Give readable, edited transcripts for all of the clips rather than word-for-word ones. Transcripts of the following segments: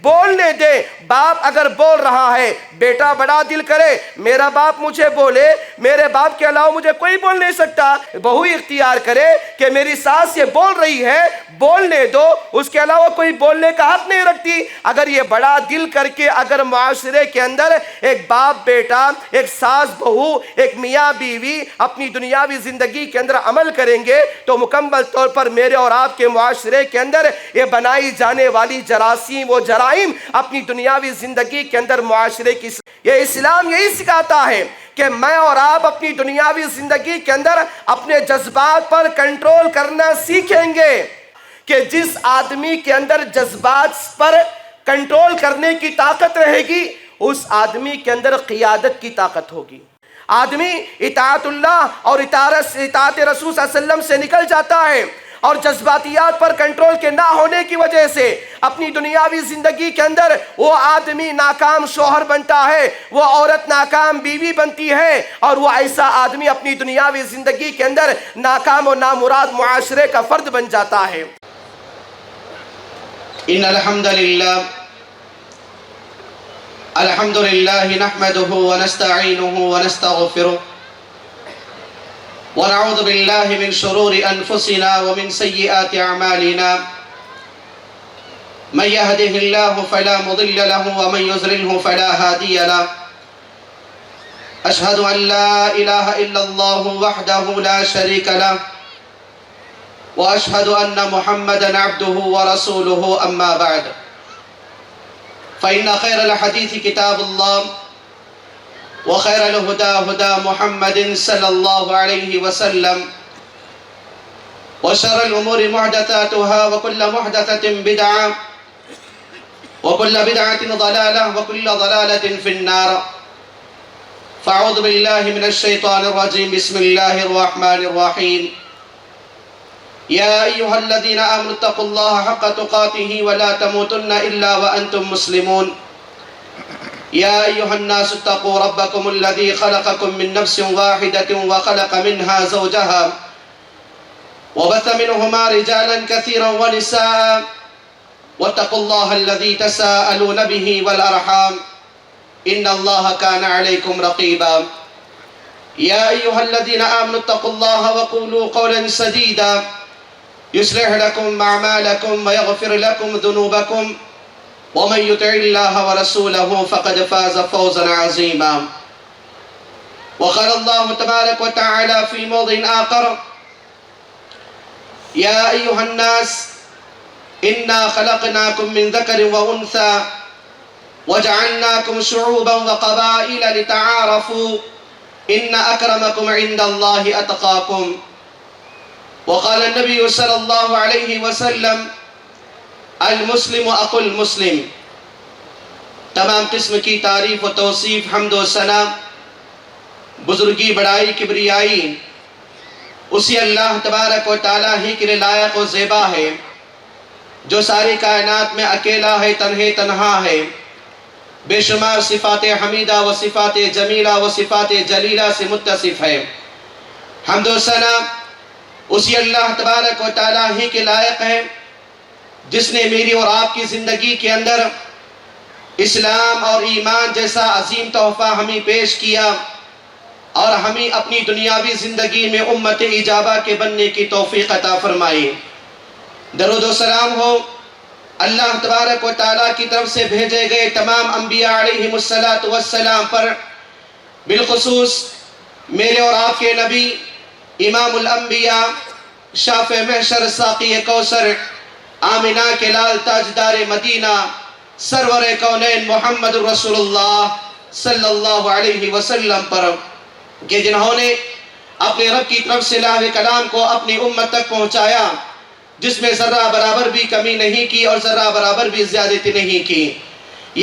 بولنے دے۔ باپ اگر بول رہا ہے، بیٹا بڑا دل کرے میرا باپ مجھے بولے، میرے باپ کے علاوہ مجھے کوئی بول نہیں سکتا، بہو اختیار کرے کہ میری ساس یہ بول رہی ہے بولنے دو، اس کے علاوہ کوئی بولنے کا حق نہیں رکھتی۔ اگر یہ بڑا دل کر کے اگر معاشرے کے اندر ایک باپ بیٹا، ایک ساس بہو، ایک میاں بیوی اپنی دنیاوی زندگی کے اندر عمل کریں گے تو مکمل طور پر میرے اور آپ کے معاشرے کے اندر یہ بنائی جانے والی جراثیم و جرائم اپنی دنیاوی زندگی کے اندر معاشرے کی، یہ اسلام یہی سکھاتا ہے کہ میں اور آپ اپنی دنیاوی زندگی کے اندر اپنے جذبات پر کنٹرول کرنا سیکھیں گے کہ جس آدمی کے اندر جذبات پر کنٹرول کرنے کی طاقت رہے گی اس آدمی کے اندر قیادت کی طاقت ہوگی۔ آدمی اطاعت اللہ اور اطاعت رسول صلی اللہ علیہ وسلم سے نکل جاتا ہے اور جذباتیات پر کنٹرول کے نہ ہونے کی وجہ سے اپنی دنیاوی زندگی کے اندر وہ آدمی ناکام شوہر بنتا ہے، وہ عورت ناکام بیوی بنتی ہے، اور وہ ایسا آدمی اپنی دنیاوی زندگی کے اندر ناکام و نامراد معاشرے کا فرد بن جاتا ہے۔ ان الحمد للہ نحمده ونستعینه ونستغفره ونعوذ باللہ من شرور انفسنا ومن سیئات اعمالنا من يهده الله فلا مضل له ومن يضلله فلا هادي له اشهد ان لا اله الا الله وحده لا شريك له واشهد ان محمدا عبده ورسوله اما بعد فإن خير الحديث كتاب الله وخير الهدى هدى محمد صلى الله عليه وسلم وشر الأمور محدثاتها وكل محدثة بدعة وكل بدعة ضلالة وكل ضلالة في النار فأعوذ بالله من الشيطان الرجيم بسم الله الرحمن الرحيم يا أيها الذين آمنوا اتقوا الله حق تقاته ولا تموتن إلا وأنتم مسلمون يا أيها الناس اتقوا ربكم الذي خلقكم من نفس واحدة وخلق منها زوجها وبث منهما رجالا كثيرا ونساء واتقوا الله الذي تساءلون به والأرحام إن الله كان عليكم رقيبا يا أيها الذين آمنوا اتقوا الله وقولوا قولا سديدا يصلح لكم أعمالكم ويغفر لكم ذنوبكم ومن يطع الله ورسوله فقد فاز فوزا عظيما وقال الله تبارك وتعالى في موضع آخر يا أيها الناس إنا خلقناكم من ذكر وأنثى وجعلناكم شعوبا وقبائل لتعارفوا إن أكرمكم عند الله أتقاكم وقال النبي صلی اللہ علیہ وسلم المسلم اخو المسلم۔ تمام قسم کی تعریف و توصیف حمد و ثنا بزرگی بڑائی کبریائی اسی اللہ تبارک و تعالیٰ ہی کے لیے لائق و زیبا ہے جو ساری کائنات میں اکیلا ہے، تنہا ہے، بے شمار صفات حمیدہ و صفات جمیلہ و صفات جلیلہ سے متصف ہے۔ حمد و ثنا اسی اللہ تبارک و تعالیٰ ہی کے لائق ہے جس نے میری اور آپ کی زندگی کے اندر اسلام اور ایمان جیسا عظیم تحفہ ہمیں پیش کیا اور ہمیں اپنی دنیاوی زندگی میں امت اجابہ کے بننے کی توفیق عطا فرمائی۔ درود و سلام ہو اللہ تبارک و تعالیٰ کی طرف سے بھیجے گئے تمام انبیاء علیہم السلام پر، بالخصوص میرے اور آپ کے نبی امام الانبیاء، شافع محشر، ساقی کوثر، آمنہ کے لال، تاجدار مدینہ، سرور کونین محمد رسول اللہ صلی اللہ علیہ وسلم پر، کہ جنہوں نے اپنے رب کی طرف سے لاہ کلام کو اپنی امت تک پہنچایا، جس میں ذرہ برابر بھی کمی نہیں کی اور ذرہ برابر بھی زیادتی نہیں کی۔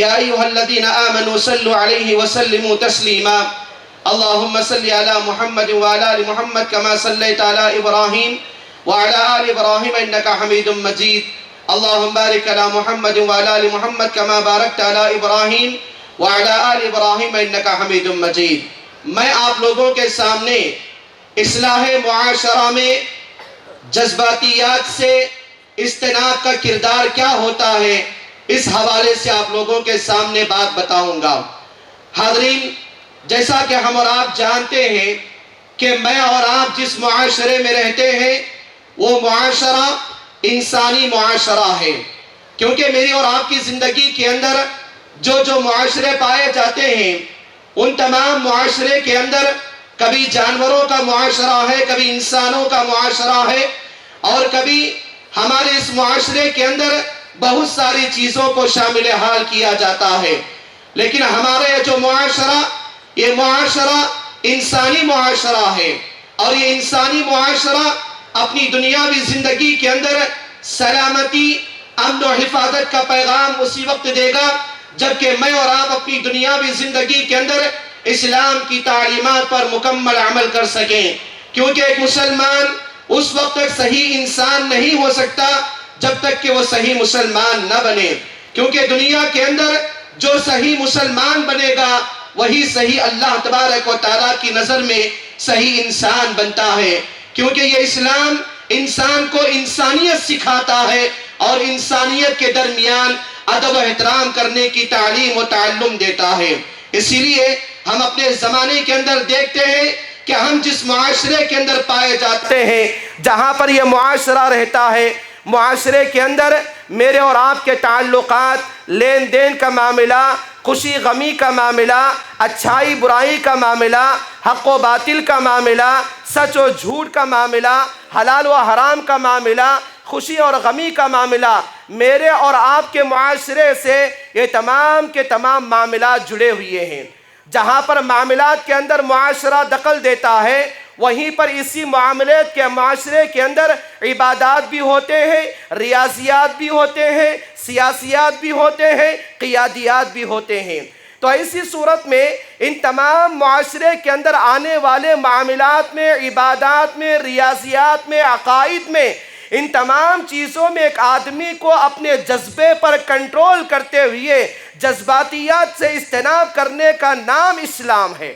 یا ایہا الذین آمنوا صلوا علیہ وسلموا تسلیما۔ اللہم صلی علی محمد وعلی آل محمد کما صلیت علی ابراہیم وعلی آل ابراہیم انکا حمید مجید۔ اللہم بارک علی محمد وعلی آل محمد کما بارکت علی ابراہیم وعلی آل ابراہیم انکا حمید مجید۔ میں آپ لوگوں کے سامنے اصلاح معاشرہ میں جذباتیات سے اجتناب کا کردار کیا ہوتا ہے اس حوالے سے آپ لوگوں کے سامنے بات بتاؤں گا۔ حاضرین، جیسا کہ ہم اور آپ جانتے ہیں کہ میں اور آپ جس معاشرے میں رہتے ہیں وہ معاشرہ انسانی معاشرہ ہے، کیونکہ میری اور آپ کی زندگی کے اندر جو معاشرے پائے جاتے ہیں ان تمام معاشرے کے اندر کبھی جانوروں کا معاشرہ ہے، کبھی انسانوں کا معاشرہ ہے، اور کبھی ہمارے اس معاشرے کے اندر بہت ساری چیزوں کو شامل حال کیا جاتا ہے، لیکن ہمارا یہ جو معاشرہ، یہ معاشرہ انسانی معاشرہ ہے، اور یہ انسانی معاشرہ اپنی دنیاوی زندگی کے اندر سلامتی، امن و حفاظت کا پیغام اسی وقت دے گا جبکہ میں اور آپ اپنی دنیاوی زندگی کے اندر اسلام کی تعلیمات پر مکمل عمل کر سکیں، کیونکہ ایک مسلمان اس وقت تک صحیح انسان نہیں ہو سکتا جب تک کہ وہ صحیح مسلمان نہ بنے، کیونکہ دنیا کے اندر جو صحیح مسلمان بنے گا وہی صحیح اللہ تبارک و تعالیٰ کی نظر میں صحیح انسان بنتا ہے، کیونکہ یہ اسلام انسان کو انسانیت سکھاتا ہے اور انسانیت کے درمیان ادب و احترام کرنے کی تعلیم و تعلم دیتا ہے۔ اسی لیے ہم اپنے زمانے کے اندر دیکھتے ہیں کہ ہم جس معاشرے کے اندر پائے جاتے ہیں، جہاں پر یہ معاشرہ رہتا ہے، معاشرے کے اندر میرے اور آپ کے تعلقات، لین دین کا معاملہ، خوشی غمی کا معاملہ، اچھائی برائی کا معاملہ، حق و باطل کا معاملہ، سچ و جھوٹ کا معاملہ، حلال و حرام کا معاملہ، خوشی اور غمی کا معاملہ، میرے اور آپ کے معاشرے سے یہ تمام کے تمام معاملات جڑے ہوئے ہیں۔ جہاں پر معاملات کے اندر معاشرہ دخل دیتا ہے، وہیں پر اسی معاملات کے معاشرے کے اندر عبادات بھی ہوتے ہیں، ریاضیات بھی ہوتے ہیں، سیاسیات بھی ہوتے ہیں، قیادیات بھی ہوتے ہیں۔ تو ایسی صورت میں ان تمام معاشرے کے اندر آنے والے معاملات میں، عبادات میں، ریاضیات میں، عقائد میں، ان تمام چیزوں میں ایک آدمی کو اپنے جذبے پر کنٹرول کرتے ہوئے جذباتیات سے اجتناب کرنے کا نام اسلام ہے۔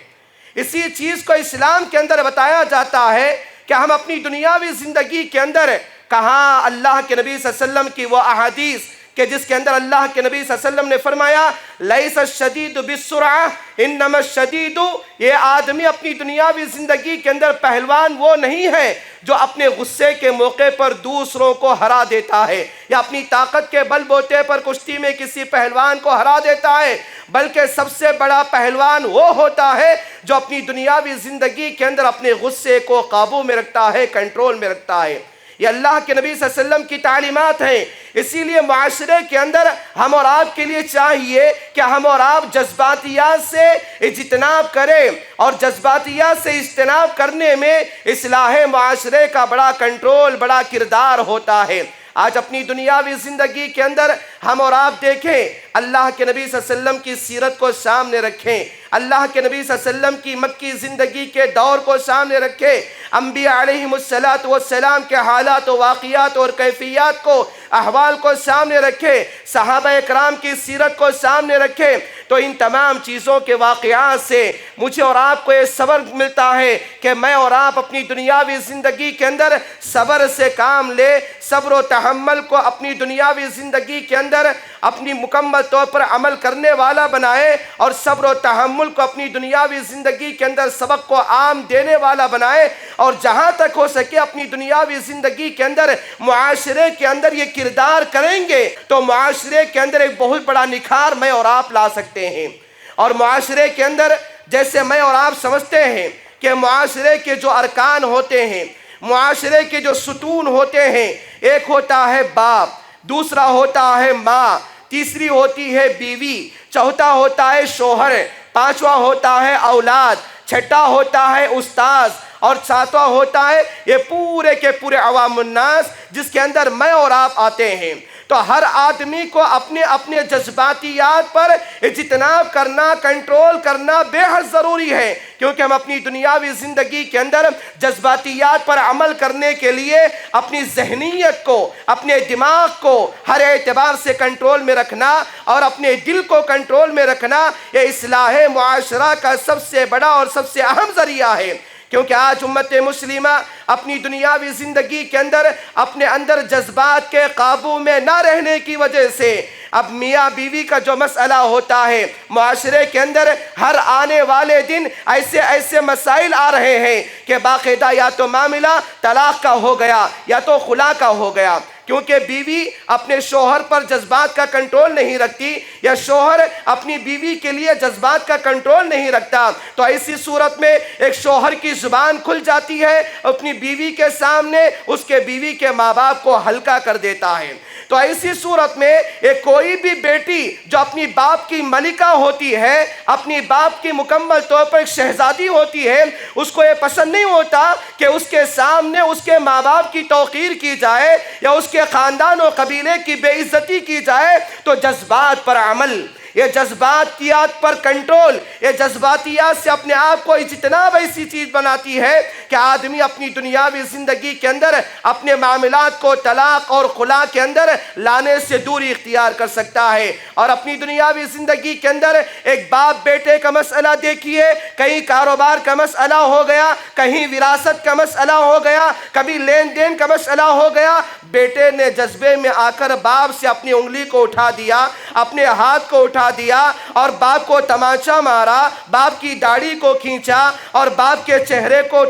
اسی چیز کو اسلام کے اندر بتایا جاتا ہے کہ ہم اپنی دنیاوی زندگی کے اندر کہاں اللہ کے نبی صلی اللہ علیہ وسلم کی وہ احادیث کہ جس کے اندر اللہ کے نبی صلی اللہ علیہ وسلم نے فرمایا لیس الشدید بالسرعہ انما الشدید، یہ آدمی اپنی دنیاوی زندگی کے اندر پہلوان وہ نہیں ہے جو اپنے غصے کے موقع پر دوسروں کو ہرا دیتا ہے یا اپنی طاقت کے بل بوتے پر کشتی میں کسی پہلوان کو ہرا دیتا ہے، بلکہ سب سے بڑا پہلوان وہ ہوتا ہے جو اپنی دنیاوی زندگی کے اندر اپنے غصے کو قابو میں رکھتا ہے، کنٹرول میں رکھتا ہے۔ یہ اللہ کے نبی صلی اللہ علیہ وسلم کی تعلیمات ہیں۔ اسی لیے معاشرے کے اندر ہم اور آپ کے لیے چاہیے کہ ہم اور آپ جذباتیات سے اجتناب کریں، اور جذباتیات سے اجتناب کرنے میں اصلاح معاشرے کا بڑا کنٹرول، بڑا کردار ہوتا ہے۔ آج اپنی دنیاوی زندگی کے اندر ہم اور آپ دیکھیں، اللہ کے نبی صلی اللہ علیہ وسلم کی سیرت کو سامنے رکھیں، اللہ کے نبی صلی اللہ علیہ وسلم کی مکی زندگی کے دور کو سامنے رکھیں، انبیاء علیہم السلام کے حالات و واقعات اور کیفیات کو، احوال کو سامنے رکھیں، صحابہ اکرام کی سیرت کو سامنے رکھیں، تو ان تمام چیزوں کے واقعات سے مجھے اور آپ کو یہ سبق ملتا ہے کہ میں اور آپ اپنی دنیاوی زندگی کے اندر صبر سے کام لے، صبر و تحمل کو اپنی دنیاوی زندگی کے اندر اپنی مکمل طور پر عمل کرنے والا بنائے، اور صبر و تحمل کو اپنی دنیاوی زندگی کے اندر سبق کو عام دینے والا بنائے، اور جہاں تک ہو سکے اپنی دنیاوی زندگی کے اندر معاشرے کے اندر یہ کردار کریں گے تو معاشرے کے اندر ایک بہت بڑا نکھار میں اور آپ لا سکتے ہیں۔ اور معاشرے کے اندر جیسے میں اور آپ سمجھتے ہیں کہ معاشرے کے جو ارکان ہوتے ہیں، معاشرے کے جو ستون ہوتے ہیں، ایک ہوتا ہے باپ، دوسرا ہوتا ہے ماں، تیسری ہوتی ہے بیوی، چوتھا ہوتا ہے شوہر، پانچواں ہوتا ہے اولاد، چھٹا ہوتا ہے استاذ، اور ساتواں ہوتا ہے یہ پورے کے پورے عوام الناس، جس کے اندر میں اور آپ آتے ہیں۔ تو ہر آدمی کو اپنے اپنے جذباتیات پر اجتناب کرنا، کنٹرول کرنا بے حد ضروری ہے، کیونکہ ہم اپنی دنیاوی زندگی کے اندر جذباتیات پر عمل کرنے کے لیے اپنی ذہنیت کو، اپنے دماغ کو ہر اعتبار سے کنٹرول میں رکھنا اور اپنے دل کو کنٹرول میں رکھنا، یہ اصلاح معاشرہ کا سب سے بڑا اور سب سے اہم ذریعہ ہے۔ کیونکہ آج امت مسلمہ اپنی دنیاوی زندگی کے اندر اپنے اندر جذبات کے قابو میں نہ رہنے کی وجہ سے اب میاں بیوی کا جو مسئلہ ہوتا ہے معاشرے کے اندر ہر آنے والے دن ایسے ایسے مسائل آ رہے ہیں کہ باقاعدہ یا تو معاملہ طلاق کا ہو گیا یا تو خلا کا ہو گیا، کیونکہ بیوی اپنے شوہر پر جذبات کا کنٹرول نہیں رکھتی یا شوہر اپنی بیوی کے لیے جذبات کا کنٹرول نہیں رکھتا، تو ایسی صورت میں ایک شوہر کی زبان کھل جاتی ہے اپنی بیوی کے سامنے، اس کے بیوی کے ماں باپ کو ہلکا کر دیتا ہے۔ تو ایسی صورت میں ایک کوئی بھی بیٹی جو اپنی باپ کی ملکہ ہوتی ہے، اپنی باپ کی مکمل طور پر ایک شہزادی ہوتی ہے، اس کو یہ پسند نہیں ہوتا کہ اس کے سامنے اس کے ماں باپ کی توقیر کی جائے یا اس کے خاندان و قبیلے کی بے عزتی کی جائے، تو جذبات پر عمل، یہ جذباتیات پر کنٹرول، یہ جذباتیات سے اپنے آپ کو اجتناب ایسی چیز بناتی ہے کہ آدمی اپنی دنیاوی زندگی کے اندر اپنے معاملات کو طلاق اور خلا کے اندر لانے سے دوری اختیار کر سکتا ہے۔ اور اپنی دنیاوی زندگی کے اندر ایک باپ بیٹے کا مسئلہ دیکھیے، کہیں کاروبار کا مسئلہ ہو گیا، کہیں وراثت کا مسئلہ ہو گیا، کبھی لین دین کا مسئلہ ہو گیا، بیٹے نے جذبے میں آ کر باپ سے اپنی انگلی کو اٹھا دیا، اپنے ہاتھ کو اٹھا دیا اور باپ کو تماچا مارا، باپ کی داڑھی کو کھینچا اور باپ کے چہرے کو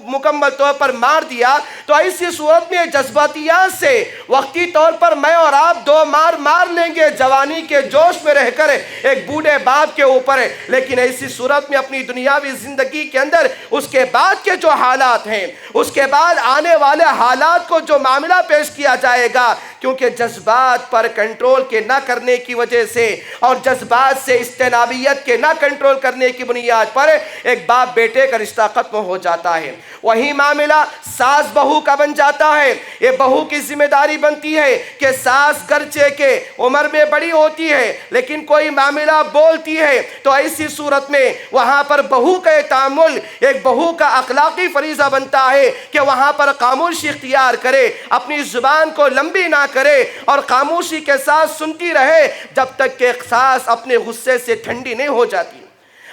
مکمل طور پر مار دیا، تو ایسی صورت میں جذباتیات سے وقتی طور پر میں اور آپ دو مار لیں گے جوانی کے جوش میں رہ کر ایک بوڑھے باپ کے اوپر، لیکن ایسی صورت میں اپنی دنیاوی زندگی کے اندر اس کے بعد کے جو حالات ہیں، اس کے بعد آنے والے حالات کو جو معاملہ پیش کیا جائے گا، کیونکہ جذبات پر کنٹرول کے نہ کرنے کی وجہ سے اور جذبات سے اجتنابیت کے نہ کنٹرول کرنے کی بنیاد پر ایک باپ بیٹے کا رشتہ ختم ہو جاتا ہے۔ وہی معاملہ ساس بہو کا بن جاتا ہے۔ یہ بہو کی ذمہ داری بنتی ہے کہ ساس گرچہ کے عمر میں بڑی ہوتی ہے لیکن کوئی معاملہ بولتی ہے تو ایسی صورت میں وہاں پر بہو کا تعامل ایک بہو کا اخلاقی فریضہ بنتا ہے کہ وہاں پر خاموشی اختیار کرے، اپنی زبان کو لمبی نہ کرے اور خاموشی کے ساتھ سنتی رہے جب تک کہ ساس اپنے غصے سے ٹھنڈی نہیں ہو جاتی۔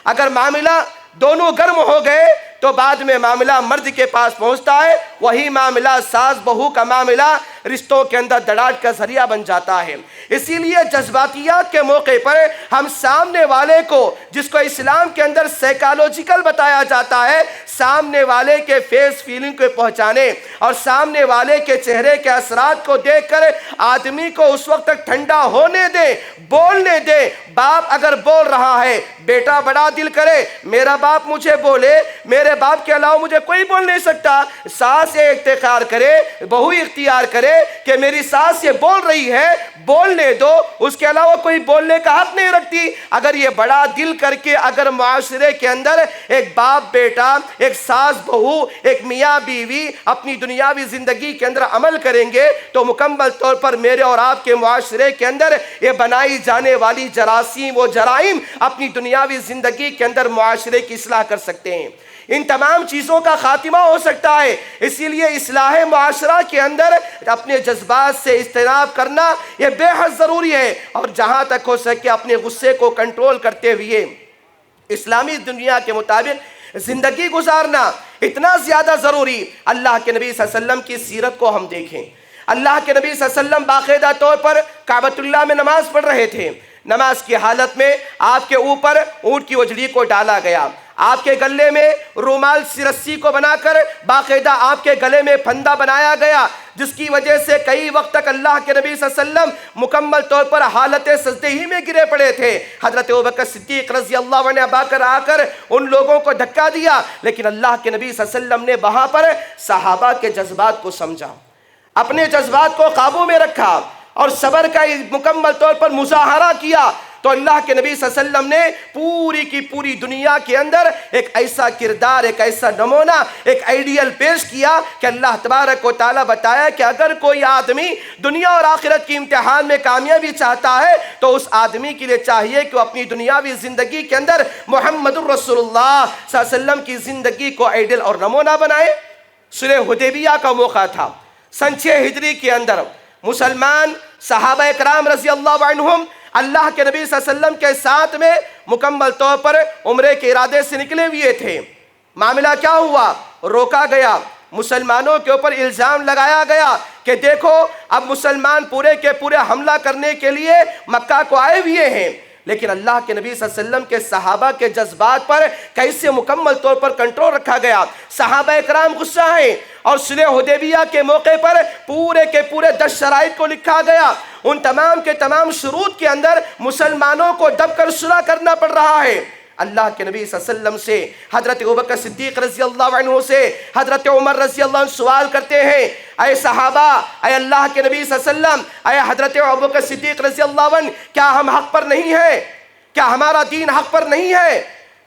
اگر معاملہ دونوں گرم ہو گئے تو بعد میں معاملہ مرد کے پاس پہنچتا ہے، وہی معاملہ ساس بہو کا معاملہ رشتوں کے اندر دراڑ کا ذریعہ بن جاتا ہے۔ اسی لیے جذباتیات کے موقع پر ہم سامنے والے کو، جس کو اسلام کے اندر سائیکالوجیکل بتایا جاتا ہے، سامنے والے کے فیس فیلنگ کو پہنچانے اور سامنے والے کے چہرے کے اثرات کو دیکھ کر آدمی کو اس وقت تک ٹھنڈا ہونے دے، بولنے دے۔ باپ اگر بول رہا ہے، بیٹا بڑا دل کرے میرا باپ مجھے بولے، میرے باپ کے علاوہ مجھے کوئی بول نہیں سکتا، ساس یہ اختیار کرے، بہو اختیار کرے کہ میری ساس یہ بول رہی ہے، بولنے دو، اس کے علاوہ کوئی بولنے کا حق نہیں رکھتی۔ اگر یہ بڑا دل کر کے اگر معاشرے کے اندر ایک باپ بیٹا، ایک ساس بہو، ایک میاں بیوی اپنی دنیاوی زندگی کے اندر عمل کریں گے تو مکمل طور پر میرے اور آپ کے معاشرے کے اندر یہ بنائی جانے والی جراثیم و جرائم اپنی دنیاوی زندگی کے اندر معاشرے کی اصلاح کر سکتے ہیں۔ ان تمام چیزوں کا خاتمہ ہو سکتا ہے۔ اسی لیے اصلاح معاشرہ کے اندر اپنے جذبات سے اجتناب کرنا یہ بے حد ضروری ہے، اور جہاں تک ہو سکے اپنے غصے کو کنٹرول کرتے ہوئے اسلامی دنیا کے مطابق زندگی گزارنا اتنا زیادہ ضروری۔ اللہ کے نبی صلی اللہ علیہ وسلم کی سیرت کو ہم دیکھیں، اللہ کے نبی صلی اللہ علیہ وسلم باقاعدہ طور پر کعبۃ اللہ میں نماز پڑھ رہے تھے۔ نماز کی حالت میں آپ کے اوپر اونٹ کی اجڑی کو ڈالا گیا، آپ کے گلے میں رومال سی رسی کو بنا کر باقاعدہ آپ کے گلے میں پھندا بنایا گیا، جس کی وجہ سے کئی وقت تک اللہ کے نبی صلی اللہ علیہ وسلم مکمل طور پر حالت سجدے ہی میں گرے پڑے تھے۔ حضرت ابوبکر صدیق رضی اللہ عنہ آ کر ان لوگوں کو دھکا دیا، لیکن اللہ کے نبی صلی اللہ علیہ وسلم نے وہاں پر صحابہ کے جذبات کو سمجھا، اپنے جذبات کو قابو میں رکھا اور صبر کا مکمل طور پر مظاہرہ کیا۔ تو اللہ کے نبی صلی اللہ علیہ وسلم نے پوری کی پوری دنیا کے اندر ایک ایسا کردار، ایک ایسا نمونہ، ایک آئیڈیل پیش کیا کہ اللہ تبارک و تعالیٰ بتایا کہ اگر کوئی آدمی دنیا اور آخرت کی امتحان میں کامیابی چاہتا ہے تو اس آدمی کے لیے چاہیے کہ وہ اپنی دنیاوی زندگی کے اندر محمد الرسول اللہ صلی اللہ علیہ وسلم کی زندگی کو آئیڈیل اور نمونہ بنائے۔ صلح حدیبیہ کا موقع تھا سن 6 ہجری کے اندر، مسلمان صحابہ کرام رضی اللہ عنہم اللہ کے نبی صلی اللہ علیہ وسلم کے ساتھ میں مکمل طور پر عمرے کے ارادے سے نکلے ہوئے تھے۔ معاملہ کیا ہوا؟ روکا گیا، مسلمانوں کے اوپر الزام لگایا گیا کہ دیکھو اب مسلمان پورے کے پورے حملہ کرنے کے لیے مکہ کو آئے ہوئے ہیں، لیکن اللہ کے نبی صلی اللہ علیہ وسلم کے صحابہ کے جذبات پر کیسے مکمل طور پر کنٹرول رکھا گیا۔ صحابہ اکرام غصہ ہیں اور صلح حدیبیہ کے موقع پر پورے کے پورے 10 شرائط کو لکھا گیا، ان تمام کے تمام شروط کے اندر مسلمانوں کو دب کر صلح کرنا پڑ رہا ہے۔ اللہ کے نبی صلی اللہ علیہ وسلم سے حضرت ابوبکر صدیق رضی اللہ عنہ سے حضرت عمر رضی اللہ عنہ سوال کرتے ہیں، اے صحابہ، اے اللہ کے نبی صلی اللہ علیہ وسلم، اے حضرت ابوبکر صدیق رضی اللہ عنہ، کیا ہم حق پر نہیں ہیں؟ کیا ہمارا دین حق پر نہیں ہے؟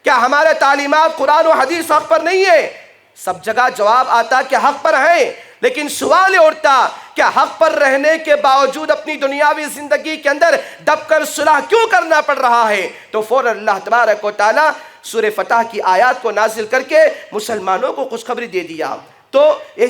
کیا ہمارے تعلیمات قرآن و حدیث حق پر نہیں ہے؟ سب جگہ جواب آتا کہ حق پر ہیں، لیکن سوال اٹھتا کہ حق پر رہنے کے باوجود اپنی دنیاوی زندگی کے اندر دب کر صلح کیوں کرنا پڑ رہا ہے؟ تو فوراً اللہ تبارک و تعالیٰ سورہ فتح کی آیات کو نازل کر کے مسلمانوں کو خوشخبری دے دیا۔ تو یہ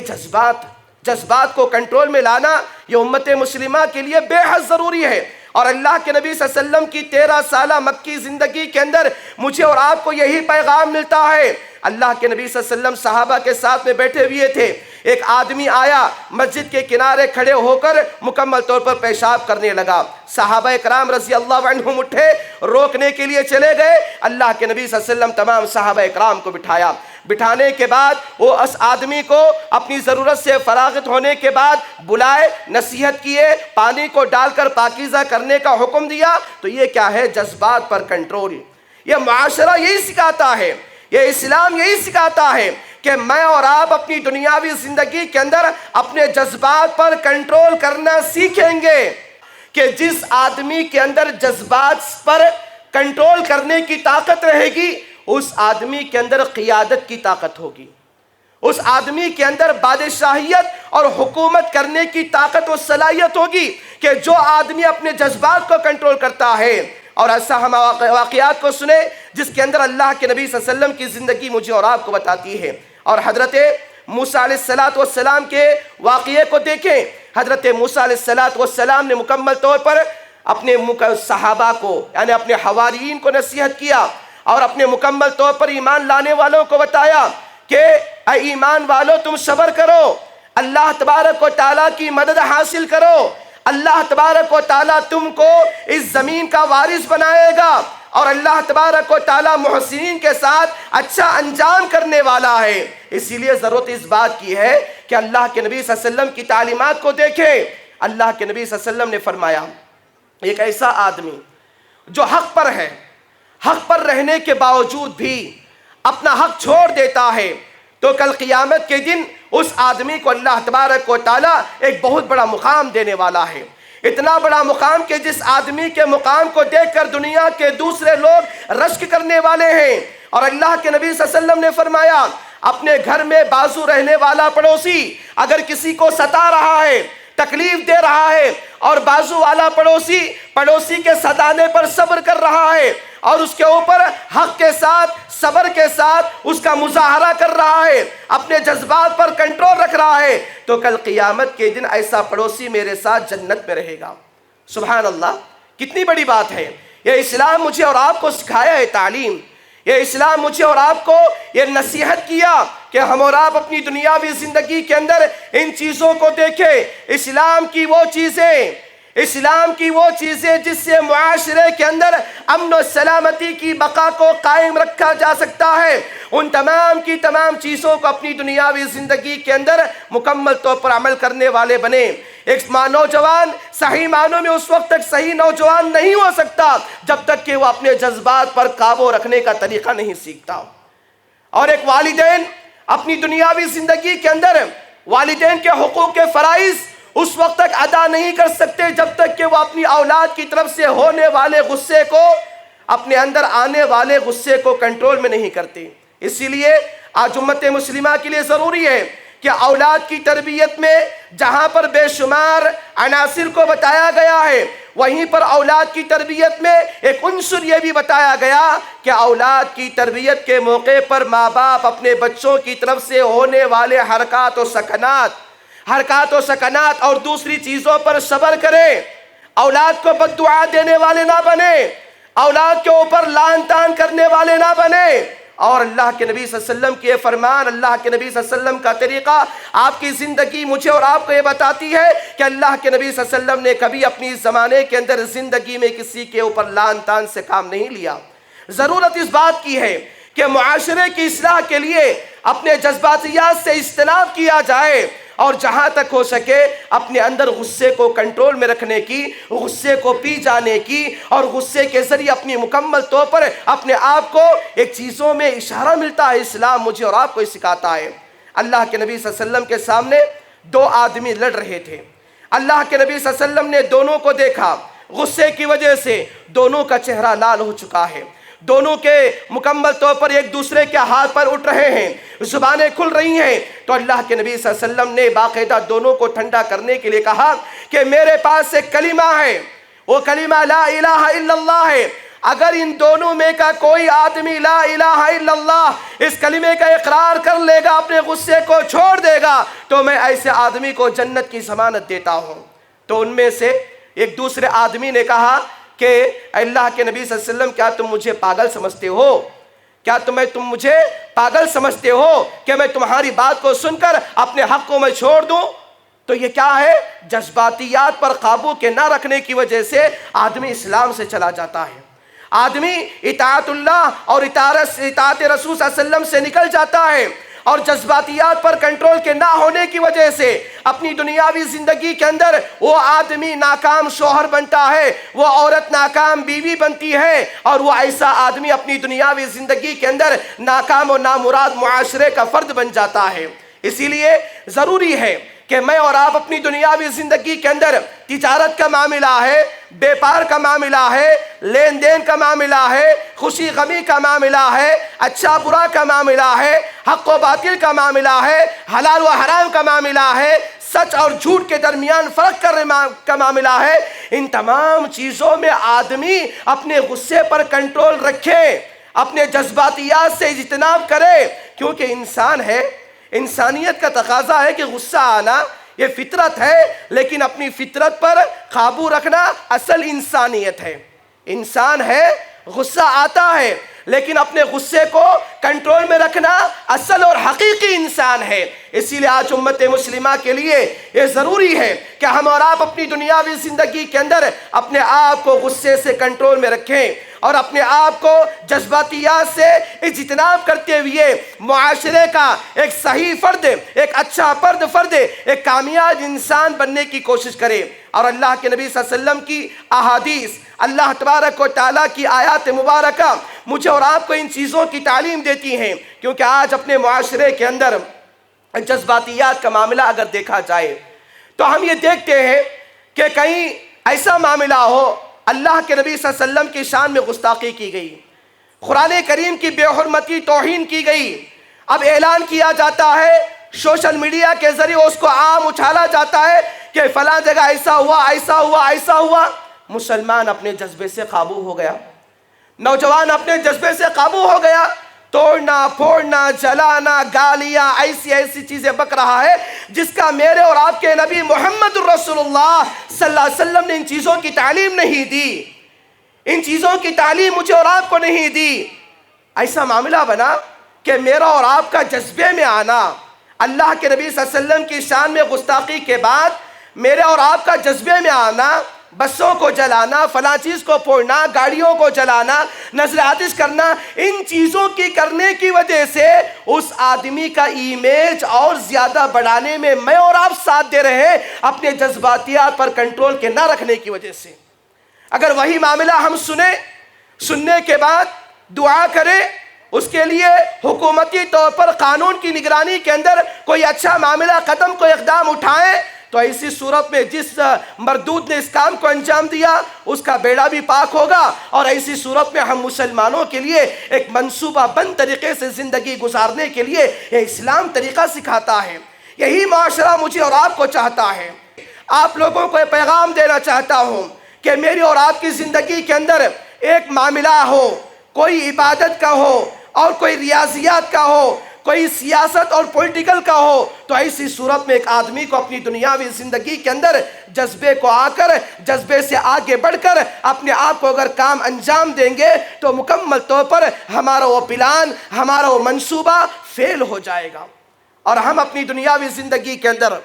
جذبات کو کنٹرول میں لانا یہ امت مسلمہ کے لیے بے حد ضروری ہے، اور اللہ کے نبی صلی اللہ علیہ وسلم کی 13 سالہ مکی زندگی کے اندر مجھے اور آپ کو یہی پیغام ملتا ہے۔ اللہ کے نبی صلی اللہ علیہ وسلم صحابہ کے ساتھ میں بیٹھے ہوئے تھے، ایک آدمی آیا مسجد کے کنارے کھڑے ہو کر مکمل طور پر پیشاب کرنے لگا۔ صحابہ کرام رضی اللہ عنہم اٹھے، روکنے کے لیے چلے گئے۔ اللہ کے نبی صلی اللہ علیہ وسلم تمام صحابہ کرام کو بٹھایا، بٹھانے کے بعد وہ اس آدمی کو اپنی ضرورت سے فراغت ہونے کے بعد بلائے، نصیحت کیے، پانی کو ڈال کر پاکیزہ کرنے کا حکم دیا۔ تو یہ کیا ہے؟ جذبات پر کنٹرول۔ یہ معاشرہ یہی سکھاتا ہے، یہ اسلام یہی سکھاتا ہے کہ میں اور آپ اپنی دنیاوی زندگی کے اندر اپنے جذبات پر کنٹرول کرنا سیکھیں گے کہ جس آدمی کے اندر جذبات پر کنٹرول کرنے کی طاقت رہے گی اس آدمی کے اندر قیادت کی طاقت ہوگی، اس آدمی کے اندر بادشاہیت اور حکومت کرنے کی طاقت و صلاحیت ہوگی۔ کہ جو آدمی اپنے جذبات کو کنٹرول کرتا ہے، اور ایسا ہم واقعات کو سنیں جس کے اندر اللہ کے نبی صلی اللہ علیہ وسلم کی زندگی مجھے اور آپ کو بتاتی ہے، اور حضرت موسیٰ علیہ السلام کے واقعے کو دیکھیں۔ حضرت موسیٰ علیہ السلام نے مکمل طور پر اپنے صحابہ کو یعنی اپنے حواریین کو نصیحت کیا، اور اپنے مکمل طور پر ایمان لانے والوں کو بتایا کہ اے ایمان والو تم صبر کرو، اللہ تبارک و تعالیٰ کی مدد حاصل کرو، اللہ تبارک و تعالیٰ تم کو اس زمین کا وارث بنائے گا، اور اللہ تبارک و تعالیٰ محسنین کے ساتھ اچھا انجام کرنے والا ہے۔ اسی لیے ضرورت اس بات کی ہے کہ اللہ کے نبی صلی اللہ علیہ وسلم کی تعلیمات کو دیکھیں۔ اللہ کے نبی صلی اللہ علیہ وسلم نے فرمایا ایک ایسا آدمی جو حق پر ہے، حق پر رہنے کے باوجود بھی اپنا حق چھوڑ دیتا ہے، تو کل قیامت کے دن اس آدمی کو اللہ تبارک و تعالیٰ ایک بہت بڑا مقام دینے والا ہے۔ اتنا بڑا مقام کہ جس آدمی کے مقام کو دیکھ کر دنیا کے دوسرے لوگ رشک کرنے والے ہیں۔ اور اللہ کے نبی صلی اللہ علیہ وسلم نے فرمایا اپنے گھر میں بازو رہنے والا پڑوسی اگر کسی کو ستا رہا ہے، تکلیف دے رہا ہے، اور بازو والا پڑوسی کے ستانے پر صبر کر رہا ہے اور اس کے اوپر حق کے ساتھ صبر کے ساتھ اس کا مظاہرہ کر رہا ہے، اپنے جذبات پر کنٹرول رکھ رہا ہے، تو کل قیامت کے دن ایسا پڑوسی میرے ساتھ جنت میں رہے گا۔ سبحان اللہ، کتنی بڑی بات ہے۔ یہ اسلام مجھے اور آپ کو سکھایا ہے تعلیم، یہ اسلام مجھے اور آپ کو یہ نصیحت کیا کہ ہم اور آپ اپنی دنیاوی زندگی کے اندر ان چیزوں کو دیکھیں۔ اسلام کی وہ چیزیں جس سے معاشرے کے اندر امن و سلامتی کی بقا کو قائم رکھا جا سکتا ہے، ان تمام کی تمام چیزوں کو اپنی دنیاوی زندگی کے اندر مکمل طور پر عمل کرنے والے بنے۔ ایک نوجوان صحیح معنوں میں اس وقت تک صحیح نوجوان نہیں ہو سکتا جب تک کہ وہ اپنے جذبات پر قابو رکھنے کا طریقہ نہیں سیکھتا۔ اور ایک والدین اپنی دنیاوی زندگی کے اندر والدین کے حقوق کے فرائض اس وقت تک ادا نہیں کر سکتے جب تک کہ وہ اپنی اولاد کی طرف سے ہونے والے غصے کو، اپنے اندر آنے والے غصے کو کنٹرول میں نہیں کرتے۔ اسی لیے آج امت مسلمہ کے لیے ضروری ہے کہ اولاد کی تربیت میں جہاں پر بے شمار عناصر کو بتایا گیا ہے، وہیں پر اولاد کی تربیت میں ایک عنصر یہ بھی بتایا گیا کہ اولاد کی تربیت کے موقع پر ماں باپ اپنے بچوں کی طرف سے ہونے والے حرکات و سکنات اور دوسری چیزوں پر صبر کریں۔ اولاد کو بد دعا دینے والے نہ بنے، اولاد کے اوپر لعن طعن کرنے والے نہ بنے، اور اللہ کے نبی صلی اللہ علیہ وسلم کے فرمان، اللہ کے نبی صلی اللہ علیہ وسلم کا طریقہ، آپ کی زندگی مجھے اور آپ کو یہ بتاتی ہے کہ اللہ کے نبی صلی اللہ علیہ وسلم نے کبھی اپنی زمانے کے اندر زندگی میں کسی کے اوپر لان تان سے کام نہیں لیا۔ ضرورت اس بات کی ہے کہ معاشرے کی اصلاح کے لیے اپنے جذباتیات سے اجتناب کیا جائے، اور جہاں تک ہو سکے اپنے اندر غصے کو کنٹرول میں رکھنے کی، غصے کو پی جانے کی، اور غصے کے ذریعے اپنی مکمل طور پر اپنے آپ کو ایک چیزوں میں اشارہ ملتا ہے۔ اسلام مجھے اور آپ کو سکھاتا ہے۔ اللہ کے نبی صلی اللہ علیہ وسلم کے سامنے دو آدمی لڑ رہے تھے۔ اللہ کے نبی صلی اللہ علیہ وسلم نے دونوں کو دیکھا، غصے کی وجہ سے دونوں کا چہرہ لال ہو چکا ہے، دونوں کے مکمل طور پر ایک دوسرے کے ہاتھ پر اٹھ رہے ہیں، زبانیں کھل رہی ہیں۔ تو اللہ کے نبی صلی اللہ علیہ وسلم نے باقاعدہ دونوں کو ٹھنڈا کرنے کے لیے کہا کہ میرے پاس ایک کلمہ ہے، وہ کلمہ لا الہ الا اللہ ہے۔ اگر ان دونوں میں کا کوئی آدمی لا الہ الا اللہ اس کلمے کا اقرار کر لے گا، اپنے غصے کو چھوڑ دے گا، تو میں ایسے آدمی کو جنت کی ضمانت دیتا ہوں۔ تو ان میں سے ایک دوسرے آدمی نے کہا کہ اللہ کے نبی صلی اللہ علیہ وسلم، کیا تم مجھے پاگل سمجھتے ہو؟ کیا تم مجھے پاگل سمجھتے ہو کہ میں تمہاری بات کو سن کر اپنے حق کو میں چھوڑ دوں؟ تو یہ کیا ہے؟ جذباتیات پر قابو کے نہ رکھنے کی وجہ سے آدمی اسلام سے چلا جاتا ہے، آدمی اطاعت اللہ اور اطاعت رسول صلی اللہ علیہ وسلم سے نکل جاتا ہے، اور جذباتیات پر کنٹرول کے نہ ہونے کی وجہ سے اپنی دنیاوی زندگی کے اندر وہ آدمی ناکام شوہر بنتا ہے، وہ عورت ناکام بیوی بنتی ہے، اور وہ ایسا آدمی اپنی دنیاوی زندگی کے اندر ناکام و نامراد معاشرے کا فرد بن جاتا ہے۔ اسی لیے ضروری ہے کہ میں اور آپ اپنی دنیاوی زندگی کے اندر تجارت کا معاملہ ہے، بیپار کا معاملہ ہے، لین دین کا معاملہ ہے، خوشی غمی کا معاملہ ہے، اچھا برا کا معاملہ ہے، حق و باطل کا معاملہ ہے، حلال و حرام کا معاملہ ہے، سچ اور جھوٹ کے درمیان فرق کرنے کا معاملہ ہے۔ ان تمام چیزوں میں آدمی اپنے غصے پر کنٹرول رکھے، اپنے جذباتیات سے اجتناب کرے، کیونکہ انسان ہے، انسانیت کا تقاضا ہے کہ غصہ آنا یہ فطرت ہے، لیکن اپنی فطرت پر قابو رکھنا اصل انسانیت ہے۔ انسان ہے، غصہ آتا ہے، لیکن اپنے غصے کو کنٹرول میں رکھنا اصل اور حقیقی انسان ہے۔ اسی لیے آج امت مسلمہ کے لیے یہ ضروری ہے کہ ہم اور آپ اپنی دنیاوی زندگی کے اندر اپنے آپ کو غصے سے کنٹرول میں رکھیں، اور اپنے آپ کو جذباتیات سے اجتناب کرتے ہوئے معاشرے کا ایک صحیح فرد، ایک اچھا فرد، ایک کامیاب انسان بننے کی کوشش کرے۔ اور اللہ کے نبی صلی اللہ علیہ وسلم کی احادیث، اللہ تبارک و تعالیٰ کی آیات مبارکہ مجھے اور آپ کو ان چیزوں کی تعلیم دیتی ہیں، کیونکہ آج اپنے معاشرے کے اندر جذباتیات کا معاملہ اگر دیکھا جائے تو ہم یہ دیکھتے ہیں کہ کہیں ایسا معاملہ ہو اللہ کے نبی صلی اللہ علیہ وسلم کی شان میں گستاخی کی گئی، قرآن کریم کی بے حرمتی توہین کی گئی، اب اعلان کیا جاتا ہے، سوشل میڈیا کے ذریعے اس کو عام اچھالا جاتا ہے کہ فلاں جگہ ایسا ہوا، ایسا ہوا، ایسا ہوا۔ مسلمان اپنے جذبے سے قابو ہو گیا، نوجوان اپنے جذبے سے قابو ہو گیا، توڑنا پھوڑنا جلانا گالیاں ایسی چیزیں بک رہا ہے جس کا میرے اور آپ کے نبی محمد رسول اللہ صلی اللہ علیہ وسلم نے ان چیزوں کی تعلیم نہیں دی، ان چیزوں کی تعلیم مجھے اور آپ کو نہیں دی۔ ایسا معاملہ بنا کہ میرا اور آپ کا جذبے میں آنا، اللہ کے نبی صلی اللہ علیہ وسلم کی شان میں گستاخی کے بعد میرے اور آپ کا جذبے میں آنا، بسوں کو جلانا، فلاں چیز کو پھوڑنا، گاڑیوں کو جلانا، نظر آتش کرنا، ان چیزوں کی کرنے کی وجہ سے اس آدمی کا ایمیج اور زیادہ بڑھانے میں میں اور آپ ساتھ دے رہے ہیں، اپنے جذباتیات پر کنٹرول کے نہ رکھنے کی وجہ سے۔ اگر وہی معاملہ ہم سننے کے بعد دعا کریں، اس کے لیے حکومتی طور پر قانون کی نگرانی کے اندر کوئی اچھا معاملہ قدم کو اقدام اٹھائیں، تو ایسی صورت میں جس مردود نے اس کام کو انجام دیا اس کا بیڑا بھی پاک ہوگا، اور ایسی صورت میں ہم مسلمانوں کے لیے ایک منصوبہ بند طریقے سے زندگی گزارنے کے لیے یہ اسلام طریقہ سکھاتا ہے۔ یہی معاشرہ مجھے اور آپ کو چاہتا ہے۔ آپ لوگوں کو یہ پیغام دینا چاہتا ہوں کہ میری اور آپ کی زندگی کے اندر ایک معاملہ ہو، کوئی عبادت کا ہو اور کوئی ریاضیات کا ہو، کوئی سیاست اور پولیٹیکل کا ہو، تو ایسی صورت میں ایک آدمی کو اپنی دنیاوی زندگی کے اندر جذبے کو آ کر، جذبے سے آگے بڑھ کر اپنے آپ کو اگر کام انجام دیں گے تو مکمل طور پر ہمارا وہ پلان، ہمارا وہ منصوبہ فیل ہو جائے گا۔ اور ہم اپنی دنیاوی زندگی کے اندر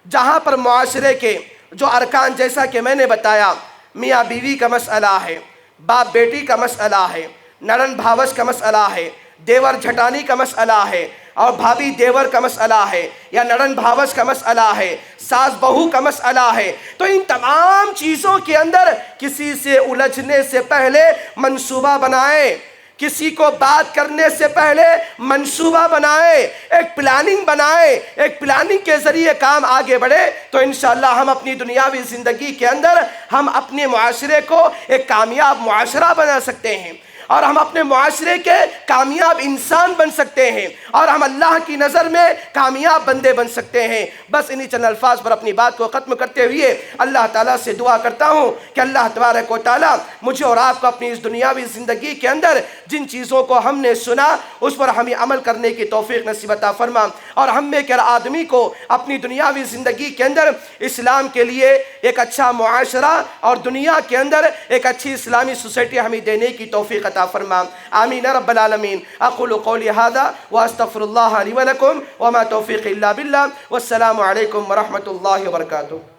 جہاں پر معاشرے کے جو ارکان، جیسا کہ میں نے بتایا، میاں بیوی کا مسئلہ ہے، باپ بیٹی کا مسئلہ ہے، نڑند بھاوس کا مسئلہ ہے، دیور جھٹانی کا مسئلہ ہے، اور بھابھی دیور کا مسئلہ ہے، یا نڑند بھاوس کا مسئلہ ہے، ساس بہو کا مسئلہ ہے، تو ان تمام چیزوں کے اندر کسی سے الجھنے سے پہلے منصوبہ بنائیں، کسی کو بات کرنے سے پہلے منصوبہ بنائے، ایک پلاننگ بنائے، ایک پلاننگ کے ذریعے کام آگے بڑھے تو انشاءاللہ ہم اپنی دنیاوی زندگی کے اندر ہم اپنے معاشرے کو ایک کامیاب معاشرہ بنا سکتے ہیں، اور ہم اپنے معاشرے کے کامیاب انسان بن سکتے ہیں، اور ہم اللہ کی نظر میں کامیاب بندے بن سکتے ہیں۔ بس انہی چند الفاظ پر اپنی بات کو ختم کرتے ہوئے اللہ تعالیٰ سے دعا کرتا ہوں کہ اللہ تبارک و تعالیٰ مجھے اور آپ کو اپنی اس دنیاوی زندگی کے اندر جن چیزوں کو ہم نے سنا اس پر ہمیں عمل کرنے کی توفیق نصیب عطا فرما، اور ہم میں ہر آدمی کو اپنی دنیاوی زندگی کے اندر اسلام کے لیے ایک اچھا معاشرہ اور دنیا کے اندر ایک اچھی اسلامی سوسائٹی ہمیں دینے کی توفیق عطا فرما، آمین رب العالمین۔ اقول قولی هذا واستغفر اللہ لی ولکم وما توفیق الا باللہ، والسلام علیکم ورحمۃ اللہ وبرکاتہ۔